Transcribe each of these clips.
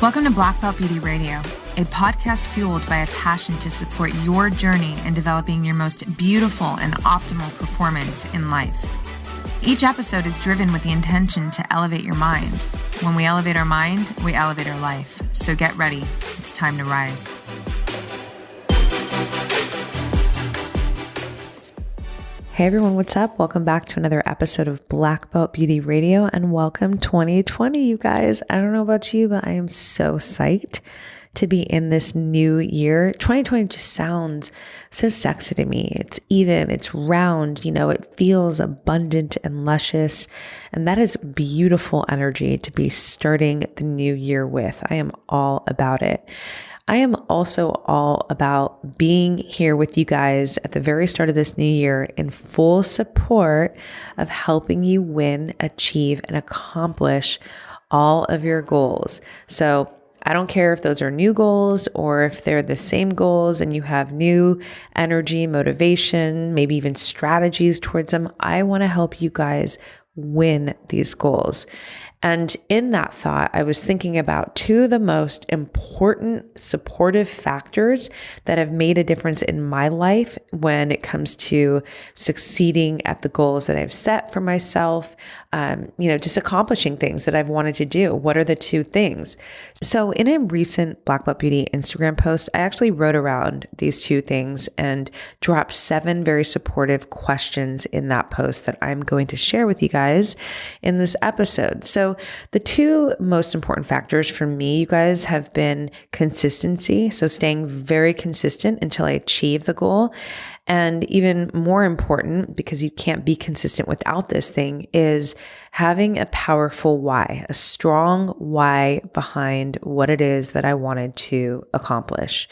Welcome to Black Belt Beauty Radio, a podcast fueled by a passion to support your journey in developing your most beautiful and optimal performance in life. Each episode is driven with the intention to elevate your mind. When we elevate our mind, we elevate our life. So get ready. It's time to rise. Hey everyone, what's up? Welcome back to another episode of Black Belt Beauty Radio, and welcome 2020, you guys. I don't know about you, but I am so psyched to be in this new year. 2020 just sounds so sexy to me. It's even, it's round, it feels abundant and luscious, and that is beautiful energy to be starting the new year with. I am all about it. I am also all about being here with you guys at the very start of this new year in full support of helping you win, achieve, and accomplish all of your goals. So I don't care if those are new goals or if they're the same goals and you have new energy, motivation, maybe even strategies towards them. I want to help you guys win these goals. And in that thought, I was thinking about two of the most important supportive factors that have made a difference in my life when it comes to succeeding at the goals that I've set for myself, just accomplishing things that I've wanted to do. What are the two things? So in a recent Black Belt Beauty Instagram post, I actually wrote around these two things and dropped 7 very supportive questions in that post that I'm going to share with you guys in this episode. So the two most important factors for me, you guys, have been consistency. So staying very consistent until I achieve the goal. And even more important, because you can't be consistent without this thing, is having a powerful why, a strong why behind what it is that I wanted to accomplish.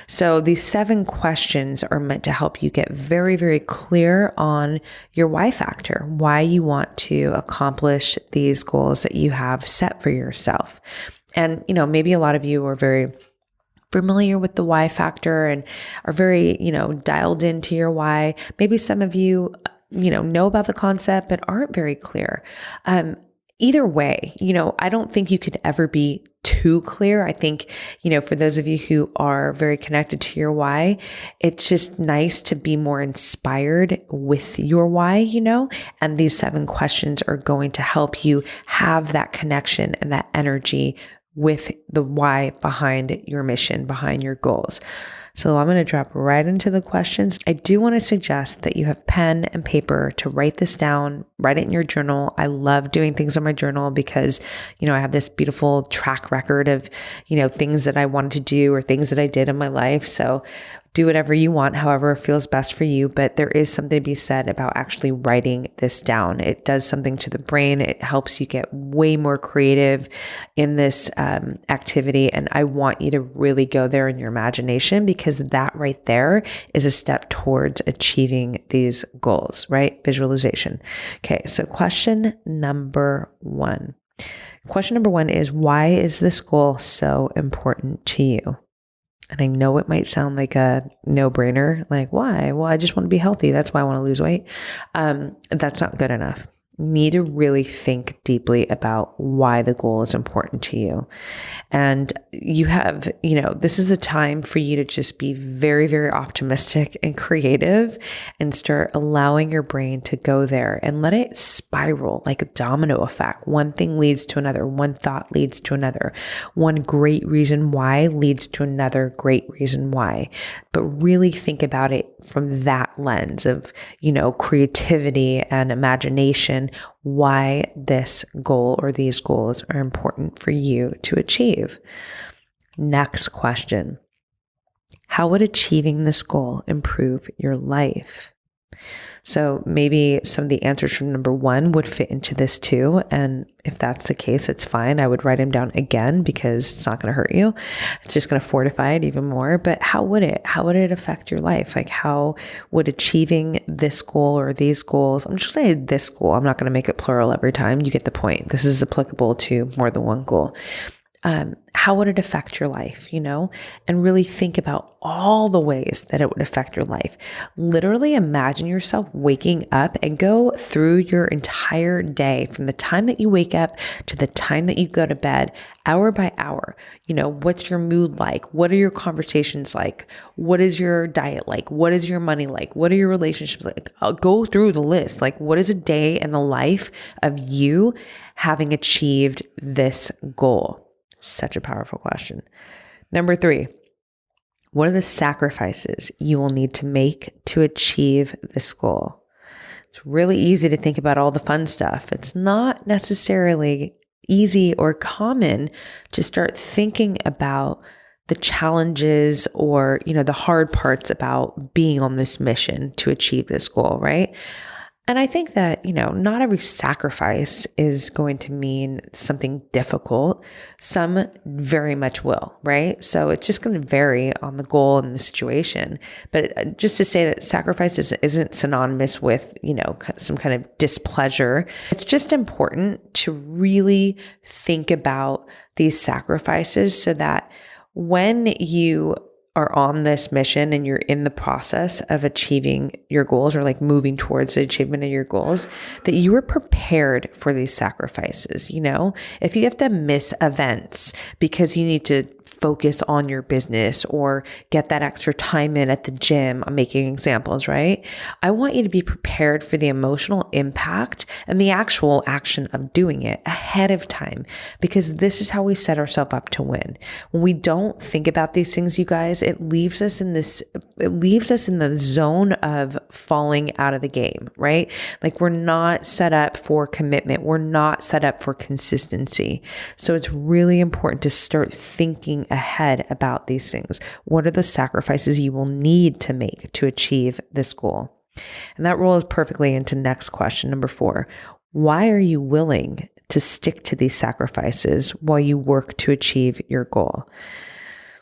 So these 7 questions are meant to help you get very, very clear on your why factor, why you want to accomplish these goals that you have set for yourself. And, maybe a lot of you are very familiar with the why factor and are very, dialed into your why. Maybe some of you, know about the concept, but aren't very clear. Either way, I don't think you could ever be too clear. I think, for those of you who are very connected to your why, it's just nice to be more inspired with your why, and these 7 questions are going to help you have that connection and that energy with the why behind your mission, behind your goals. So I'm going to drop right into the questions. I do want to suggest that you have pen and paper to write this down, write it in your journal. I love doing things on my journal because, I have this beautiful track record of, things that I wanted to do or things that I did in my life. So do whatever you want, however feels best for you. But there is something to be said about actually writing this down. It does something to the brain. It helps you get way more creative in this activity. And I want you to really go there in your imagination, because that right there is a step towards achieving these goals, right? Visualization. Okay, so question number 1. Question number 1 is, why is this goal so important to you? And I know it might sound like a no-brainer, like why? Well, I just want to be healthy. That's why I want to lose weight. That's not good enough. You need to really think deeply about why the goal is important to you. And you have, this is a time for you to just be very, very optimistic and creative and start allowing your brain to go there and let it spiral like a domino effect. One thing leads to another. One thought leads to another. One great reason why leads to another great reason why. But really think about it from that lens of, creativity and imagination, why this goal or these goals are important for you to achieve. Next question. How would achieving this goal improve your life? So maybe some of the answers from number 1 would fit into this too. And if that's the case, it's fine. I would write them down again because it's not going to hurt you. It's just going to fortify it even more. But how would it affect your life? Like, how would achieving this goal or these goals, I'm just going to say this goal, I'm not going to make it plural every time. You get the point. This is applicable to more than one goal. how would it affect your life, and really think about all the ways that it would affect your life. Literally imagine yourself waking up and go through your entire day from the time that you wake up to the time that you go to bed, hour by hour. What's your mood like? What are your conversations like? What is your diet like? What is your money like? What are your relationships like? I'll go through the list. Like, what is a day in the life of you having achieved this goal? Such a powerful question. Number 3, what are the sacrifices you will need to make to achieve this goal? It's really easy to think about all the fun stuff. It's not necessarily easy or common to start thinking about the challenges or, the hard parts about being on this mission to achieve this goal, right? And I think that, not every sacrifice is going to mean something difficult. Some very much will, right? So it's just going to vary on the goal and the situation. But just to say that sacrifice isn't synonymous with, some kind of displeasure. It's just important to really think about these sacrifices so that when you are on this mission and you're in the process of achieving your goals or like moving towards the achievement of your goals, that you are prepared for these sacrifices. If you have to miss events because you need to focus on your business or get that extra time in at the gym, I'm making examples, right? I want you to be prepared for the emotional impact and the actual action of doing it ahead of time, because this is how we set ourselves up to win. When we don't think about these things, you guys, it leaves us in the zone of falling out of the game, right? Like, we're not set up for commitment. We're not set up for consistency. So it's really important to start thinking ahead about these things. What are the sacrifices you will need to make to achieve this goal? And that rolls perfectly into next question, number 4. Why are you willing to stick to these sacrifices while you work to achieve your goal?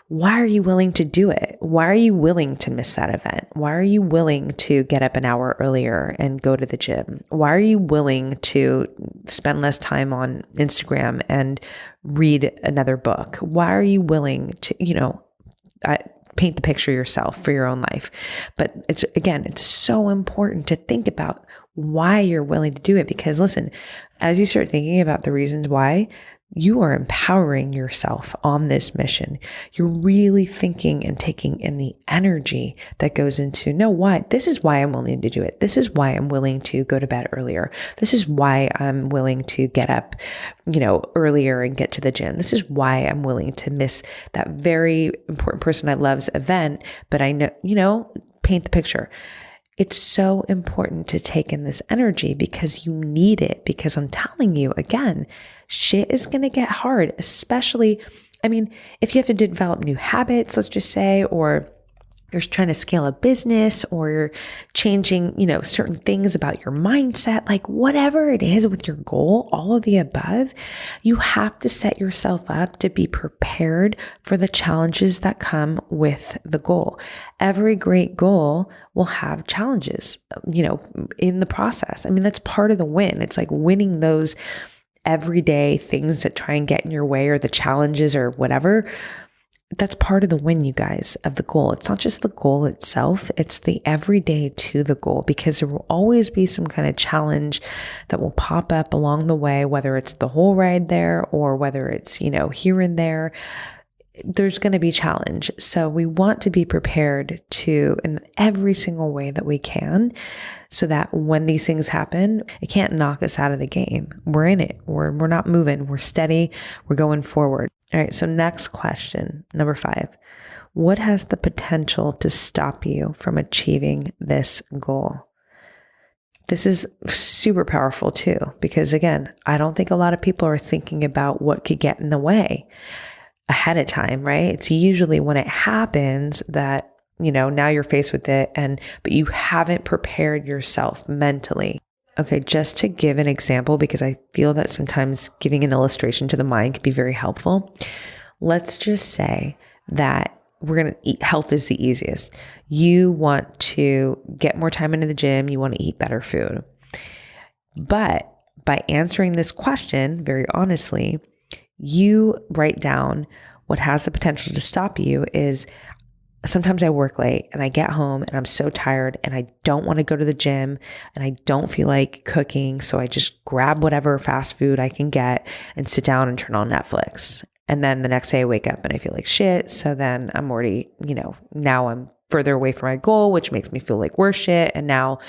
Why are you willing to do it? Why are you willing to miss that event? Why are you willing to get up an hour earlier and go to the gym? Why are you willing to spend less time on Instagram and read another book? Why are you willing to, paint the picture yourself for your own life? But it's so important to think about why you're willing to do it, because listen, as you start thinking about the reasons why, you are empowering yourself on this mission. You're really thinking and taking in the energy that goes into, no, why? This is why I'm willing to do it. This is why I'm willing to go to bed earlier. This is why I'm willing to get up, earlier and get to the gym. This is why I'm willing to miss that very important person I love's event, but I know, paint the picture. It's so important to take in this energy because you need it, because I'm telling you, again, shit is going to get hard, especially, if you have to develop new habits, let's just say, or you're trying to scale a business, or you're changing, certain things about your mindset, like whatever it is with your goal, all of the above, you have to set yourself up to be prepared for the challenges that come with the goal. Every great goal will have challenges, in the process. That's part of the win. It's like winning those everyday things that try and get in your way, or the challenges or whatever. That's part of the win, you guys, of the goal. It's not just the goal itself, it's the everyday to the goal, because there will always be some kind of challenge that will pop up along the way, whether it's the whole ride there or whether it's, here and there. There's going to be challenge. So we want to be prepared to, in every single way that we can, so that when these things happen, it can't knock us out of the game. We're in it. We're not moving. We're steady. We're going forward. All right. So next question, number 5. What has the potential to stop you from achieving this goal? This is super powerful too, because again, I don't think a lot of people are thinking about what could get in the way ahead of time, right? It's usually when it happens that, now you're faced with it, but you haven't prepared yourself mentally. Okay, just to give an example, because I feel that sometimes giving an illustration to the mind can be very helpful. Let's just say that we're going to eat, health is the easiest. You want to get more time into the gym, you want to eat better food. But by answering this question very honestly, you write down what has the potential to stop you is sometimes I work late and I get home and I'm so tired and I don't want to go to the gym and I don't feel like cooking. So I just grab whatever fast food I can get and sit down and turn on Netflix. And then the next day I wake up and I feel like shit. So then I'm already, now I'm further away from my goal, which makes me feel like worse shit. And now,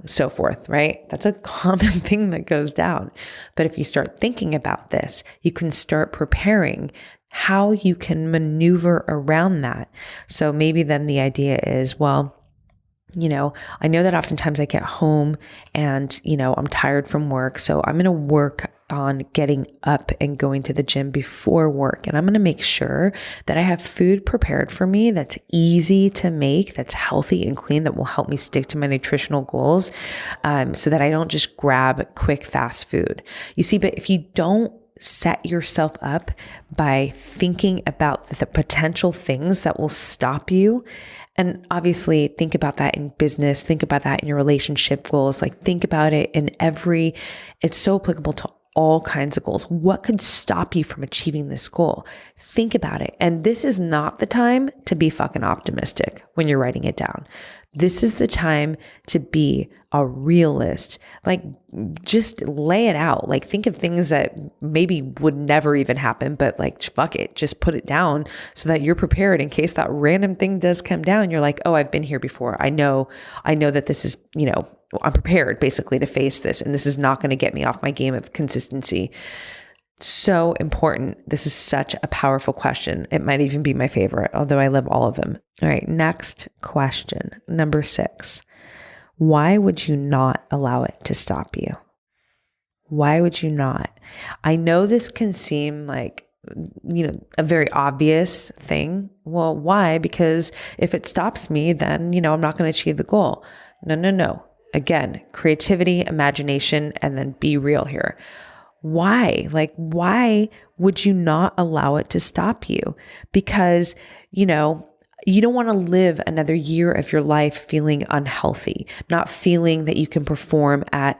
so forth, right? That's a common thing that goes down. But if you start thinking about this, you can start preparing how you can maneuver around that. So maybe then the idea is, well, I know that oftentimes I get home and, I'm tired from work. So I'm going to work on getting up and going to the gym before work. And I'm going to make sure that I have food prepared for me that's easy to make, that's healthy and clean, that will help me stick to my nutritional goals, so that I don't just grab quick, fast food. You see, but if you don't set yourself up by thinking about the potential things that will stop you. And obviously think about that in business, think about that in your relationship goals, like think about it in it's so applicable to all kinds of goals. What could stop you from achieving this goal? Think about it. And this is not the time to be fucking optimistic when you're writing it down. This is the time to be a realist. Like, just lay it out. Like, think of things that maybe would never even happen, but like, fuck it, just put it down so that you're prepared in case that random thing does come down. You're like, oh, I've been here before. I know that this is, I'm prepared basically to face this, and this is not going to get me off my game of consistency. So important. This is such a powerful question. It might even be my favorite, although I love all of them. All right, next question, number 6. Why would you not allow it to stop you? Why would you not? I know this can seem like, a very obvious thing. Well, why? Because if it stops me, then, I'm not going to achieve the goal. No. Again, creativity, imagination, and then be real here. Why? Like, why would you not allow it to stop you? Because, you don't want to live another year of your life feeling unhealthy, not feeling that you can perform at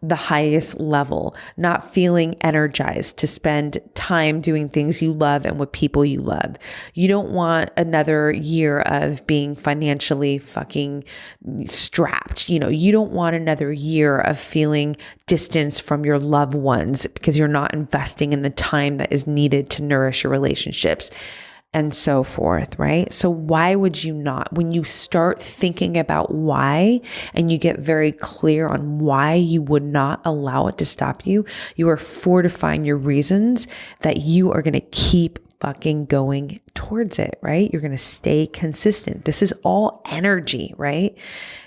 the highest level, not feeling energized to spend time doing things you love and with people you love. You don't want another year of being financially fucking strapped. You don't want another year of feeling distance from your loved ones because you're not investing in the time that is needed to nourish your relationships, and so forth, right? So why would you not? When you start thinking about why and you get very clear on why you would not allow it to stop you, you are fortifying your reasons that you are going to keep fucking going towards it, right? You're going to stay consistent. This is all energy, right?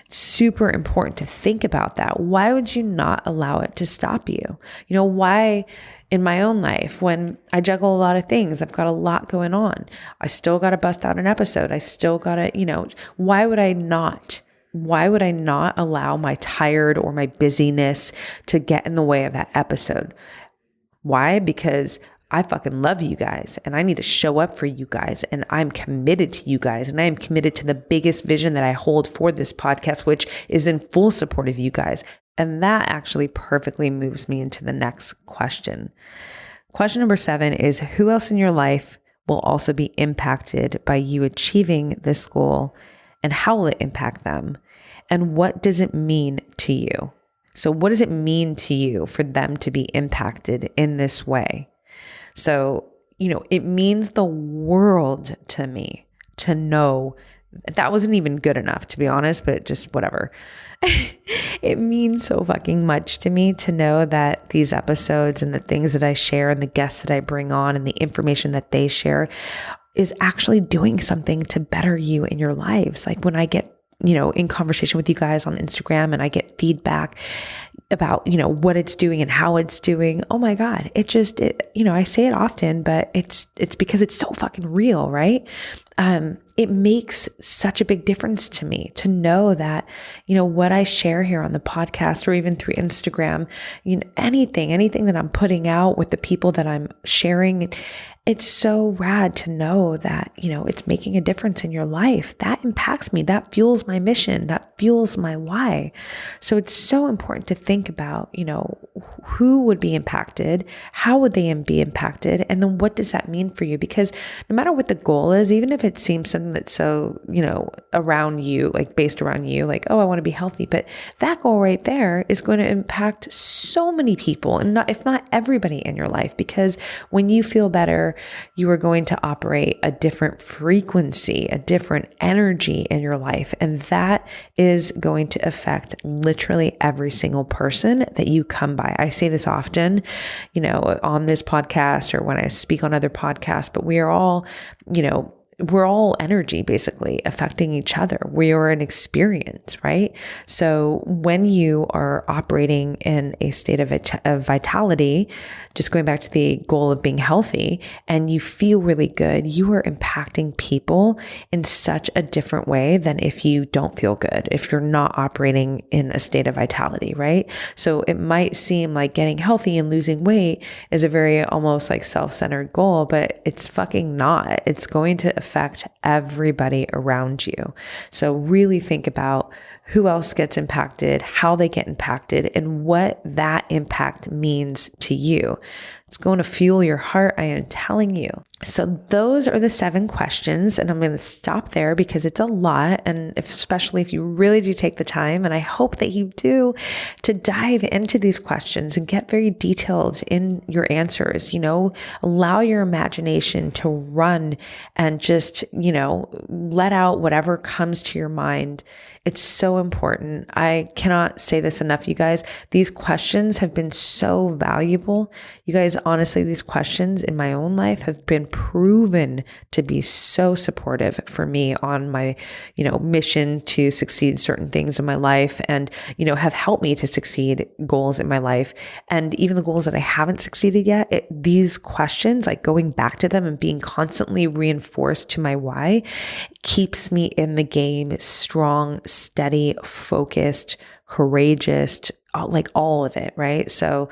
It's super important to think about that. Why would you not allow it to stop you? Why in my own life, when I juggle a lot of things, I've got a lot going on. I still got to bust out an episode. I still got to, why would I not? Why would I not allow my tired or my busyness to get in the way of that episode? Why? Because I fucking love you guys and I need to show up for you guys, and I'm committed to you guys, and I am committed to the biggest vision that I hold for this podcast, which is in full support of you guys. And that actually perfectly moves me into the next question. Question number 7 is, who else in your life will also be impacted by you achieving this goal, and how will it impact them? And what does it mean to you? So what does it mean to you for them to be impacted in this way? So, it means the world to me to know that wasn't even good enough, to be honest, but just whatever. It means so fucking much to me to know that these episodes and the things that I share and the guests that I bring on and the information that they share is actually doing something to better you in your lives. Like when I get, in conversation with you guys on Instagram and I get feedback about, what it's doing and how it's doing. Oh my God. I say it often, but it's because it's so fucking real, right? it makes such a big difference to me to know that, what I share here on the podcast or even through Instagram, anything that I'm putting out with the people that I'm sharing, it's so rad to know that, it's making a difference in your life. That impacts me. That fuels my mission. That fuels my why. So it's so important to think about, who would be impacted? How would they be impacted? And then what does that mean for you? Because no matter what the goal is, even if it seems something that's so, around you, like based around you, like, oh, I want to be healthy, but that goal right there is going to impact so many people and if not everybody in your life, because when you feel better, you are going to operate a different frequency, a different energy in your life. And that is going to affect literally every single person that you come by. I say this often, on this podcast or when I speak on other podcasts, but we are all, we're all energy basically affecting each other. We are an experience, right? So when you are operating in a state of vitality, just going back to the goal of being healthy, and you feel really good, you are impacting people in such a different way than if you don't feel good, if you're not operating in a state of vitality, right? So it might seem like getting healthy and losing weight is a very almost like self-centered goal, but it's fucking not. It's going to affect everybody around you. So really think about who else gets impacted, how they get impacted, and what that impact means to you. It's going to fuel your heart, I am telling you. So those are the 7 questions, and I'm going to stop there because it's a lot, and especially if you really do take the time, and I hope that you do, to dive into these questions and get very detailed in your answers, allow your imagination to run and just, let out whatever comes to your mind. It's so important. I cannot say this enough, you guys. These questions have been so valuable. You guys, honestly, these questions in my own life have been proven to be so supportive for me on my, mission to succeed certain things in my life and, have helped me to succeed goals in my life. And even the goals that I haven't succeeded yet, these questions, like going back to them and being constantly reinforced to my why, keeps me in the game strong, steady, focused, courageous, like all of it, right? So,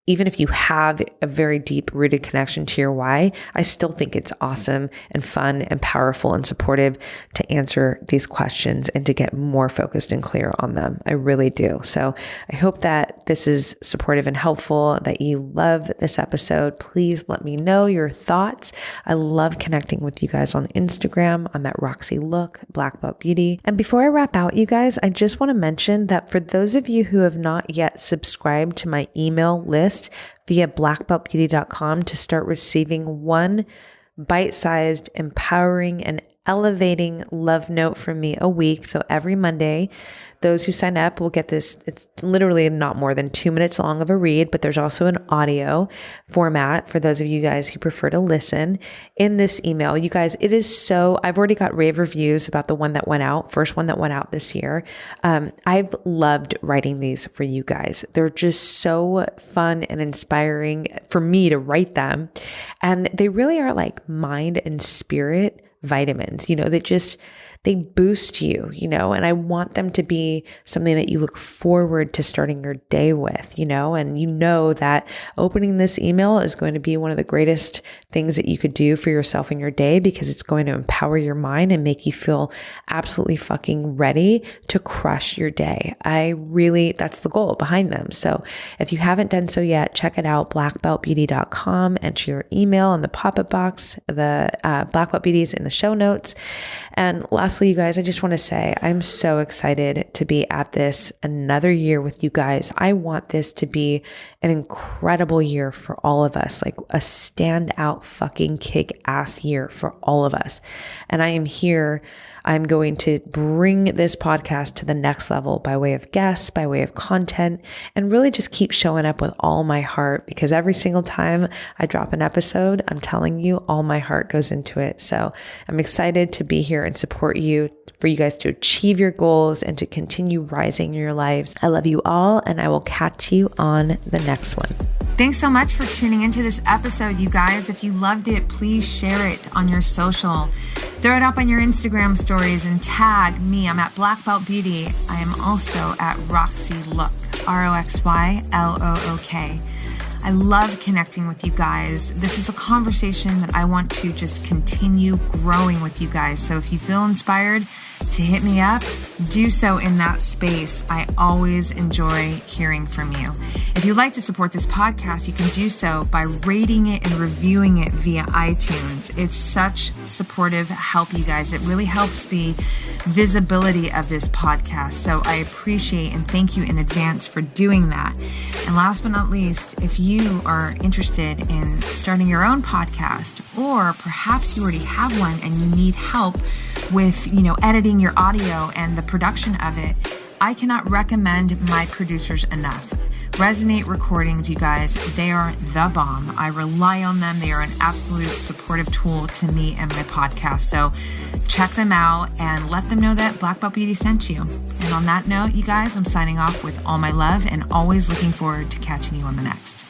even if you have a very deep rooted connection to your why, I still think it's awesome and fun and powerful and supportive to answer these questions and to get more focused and clear on them. I really do. So I hope that this is supportive and helpful, that you love this episode. Please let me know your thoughts. I love connecting with you guys on Instagram. I'm at Roxy Look, Black Belt Beauty. And before I wrap out, you guys, I just want to mention that for those of you who have not yet subscribed to my email list, via BlackBeltBeauty.com to start receiving one bite-sized, empowering, and elevating love note from me a week. So every Monday, those who sign up will get this. It's literally not more than 2 minutes long of a read, but there's also an audio format for those of you guys who prefer to listen in this email. You guys, it is so, I've already got rave reviews about the one that went out, first one that went out this year. I've loved writing these for you guys. They're just so fun and inspiring for me to write them. And they really are like mind and spirit vitamins, they boost you, and I want them to be something that you look forward to starting your day with, and that opening this email is going to be one of the greatest things that you could do for yourself in your day, because it's going to empower your mind and make you feel absolutely fucking ready to crush your day. That's the goal behind them. So if you haven't done so yet, check it out, BlackBeltBeauty.com, enter your email in the pop-up box, the Black Belt Beauty is in the show notes. And lastly, you guys, I just want to say I'm so excited to be at this another year with you guys. I want this to be an incredible year for all of us, like a standout fucking kick-ass year for all of us. And I am here. I'm going to bring this podcast to the next level by way of guests, by way of content, and really just keep showing up with all my heart, because every single time I drop an episode, I'm telling you, all my heart goes into it. So I'm excited to be here and support you, for you guys to achieve your goals and to continue rising in your lives. I love you all, and I will catch you on the next one. Thanks so much for tuning into this episode, you guys. If you loved it, please share it on your social. Throw it up on your Instagram stories and tag me. I'm at BlackBeltBeauty. I am also at RoxyLook, RoxyLook. I love connecting with you guys. This is a conversation that I want to just continue growing with you guys. So if you feel inspired to hit me up, do so in that space. I always enjoy hearing from you. If you'd like to support this podcast, you can do so by rating it and reviewing it via iTunes. It's such supportive help, you guys. It really helps the visibility of this podcast. So I appreciate and thank you in advance for doing that. And last but not least, if you are interested in starting your own podcast, or perhaps you already have one and you need help with, editing your audio and the production of it, I cannot recommend my producers enough. Resonate Recordings, you guys, they are the bomb. I rely on them. They are an absolute supportive tool to me and my podcast. So check them out and let them know that Black Belt Beauty sent you. And on that note, you guys, I'm signing off with all my love and always looking forward to catching you on the next.